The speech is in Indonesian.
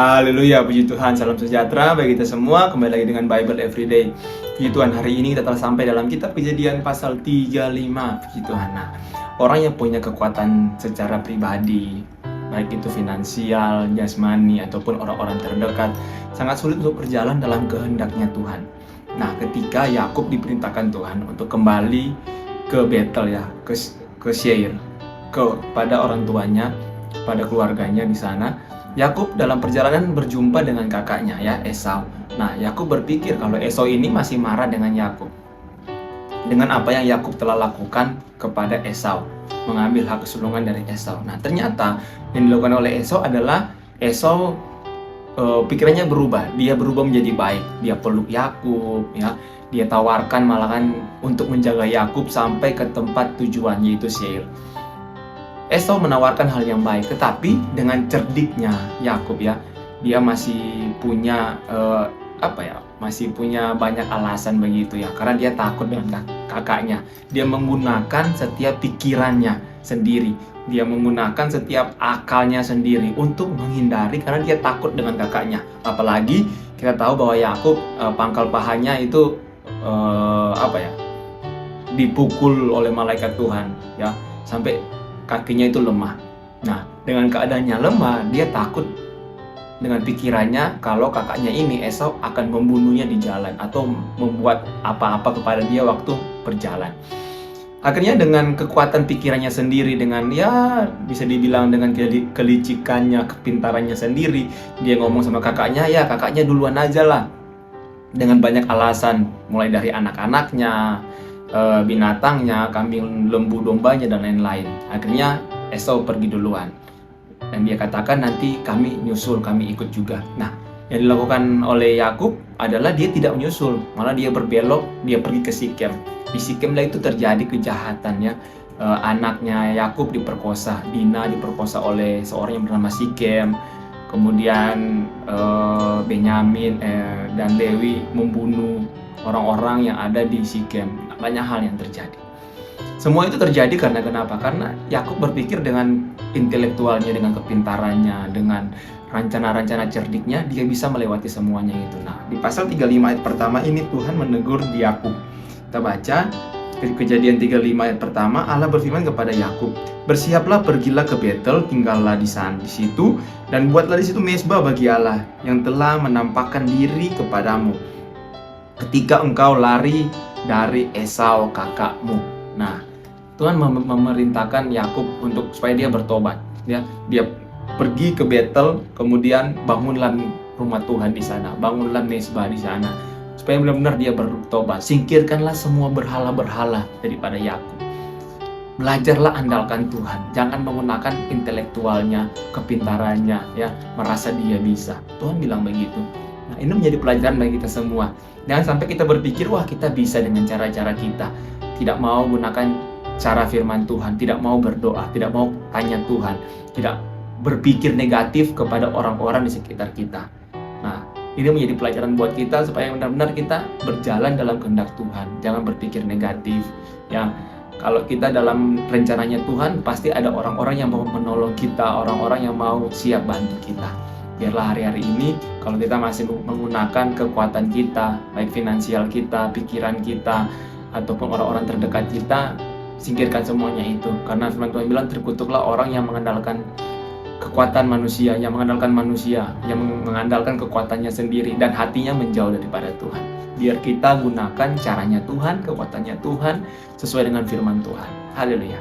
Haleluya, puji Tuhan, salam sejahtera bagi kita semua. Kembali lagi dengan Bible Everyday. Puji Tuhan, hari ini kita telah sampai dalam kitab Kejadian pasal 35. Puji Tuhan. Nah, orang yang punya kekuatan secara pribadi, baik itu finansial, jasmani, ataupun orang-orang terdekat, sangat sulit untuk berjalan dalam kehendaknya Tuhan. Nah, ketika Yakub diperintahkan Tuhan untuk kembali ke Betel, ya, ke Seir, kepada orang tuanya, pada keluarganya di sana, Yakub dalam perjalanan berjumpa dengan kakaknya, ya, Esau. Nah, Yakub berpikir kalau Esau ini masih marah dengan Yakub, dengan apa yang Yakub telah lakukan kepada Esau, mengambil hak kesulungan dari Esau. Nah, ternyata yang dilakukan oleh Esau adalah Esau pikirannya berubah. Dia berubah menjadi baik. Dia peluk Yakub, ya. Dia tawarkan malahan untuk menjaga Yakub sampai ke tempat tujuannya, yaitu Seir. Esau menawarkan hal yang baik, tetapi dengan cerdiknya Yakub, ya, dia masih punya masih punya banyak alasan begitu, ya, karena dia takut dengan kakaknya. Dia menggunakan setiap pikirannya sendiri, dia menggunakan setiap akalnya sendiri untuk menghindari, karena dia takut dengan kakaknya. Apalagi kita tahu bahwa Yakub pangkal pahanya itu dipukul oleh malaikat Tuhan, ya, sampai kakinya itu lemah. Nah, dengan keadaannya lemah, dia takut dengan pikirannya kalau kakaknya ini, Esau, akan membunuhnya di jalan atau membuat apa-apa kepada dia waktu berjalan. Akhirnya dengan kekuatan pikirannya sendiri, dengan, ya, bisa dibilang dengan kelicikannya, kepintarannya sendiri, dia ngomong sama kakaknya, ya, kakaknya duluan aja lah. Dengan banyak alasan, mulai dari anak-anaknya, binatangnya, kambing, lembu, dombanya, dan lain-lain. Akhirnya Esau pergi duluan, dan dia katakan, nanti kami nyusul, kami ikut juga. Nah, yang dilakukan oleh Yakub adalah dia tidak menyusul, malah dia berbelok, dia pergi ke Sikem. Di Sikem lah itu terjadi kejahatan, ya. Anaknya Yakub diperkosa, Dina diperkosa oleh seorang yang bernama Sikem. Kemudian Benyamin dan Lewi membunuh orang-orang yang ada di Sikem. Banyak hal yang terjadi. Semua itu terjadi karena kenapa? Karena Yakub berpikir dengan intelektualnya, dengan kepintarannya, dengan rencana-rencana cerdiknya, dia bisa melewati semuanya itu. Nah, di pasal 35 ayat pertama ini Tuhan menegur Yakub. Kita baca Kejadian 35 ayat pertama. Allah berfirman kepada Yakub, "Bersiaplah, pergilah ke Betel, tinggallah di situ, dan buatlah di situ mezbah bagi Allah yang telah menampakkan diri kepadamu ketika engkau lari dari Esau kakakmu." Nah, Tuhan memerintahkan Yakub untuk supaya dia bertobat, ya. Dia pergi ke Betel, kemudian bangunlah rumah Tuhan di sana, bangunlah mezbah di sana, supaya benar-benar dia bertobat. Singkirkanlah semua berhala-berhala daripada Yakub. Belajarlah andalkan Tuhan, jangan menggunakan intelektualnya, kepintarannya, ya, merasa dia bisa. Tuhan bilang begitu. Nah, ini menjadi pelajaran bagi kita semua. Jangan sampai kita berpikir, wah, kita bisa dengan cara-cara kita. Tidak mau gunakan cara firman Tuhan, tidak mau berdoa, tidak mau tanya Tuhan, tidak berpikir negatif kepada orang-orang di sekitar kita. Nah, ini menjadi pelajaran buat kita supaya benar-benar kita berjalan dalam kehendak Tuhan. Jangan berpikir negatif, ya. Kalau kita dalam rencananya Tuhan, pasti ada orang-orang yang mau menolong kita, orang-orang yang mau siap bantu kita. Biarlah hari-hari ini, kalau kita masih menggunakan kekuatan kita, baik finansial kita, pikiran kita, ataupun orang-orang terdekat kita, singkirkan semuanya itu. Karena firman Tuhan bilang, terkutuklah orang yang mengandalkan kekuatan manusia, yang mengandalkan kekuatannya sendiri, dan hatinya menjauh daripada Tuhan. Biar kita gunakan caranya Tuhan, kekuatannya Tuhan, sesuai dengan firman Tuhan. Haleluya.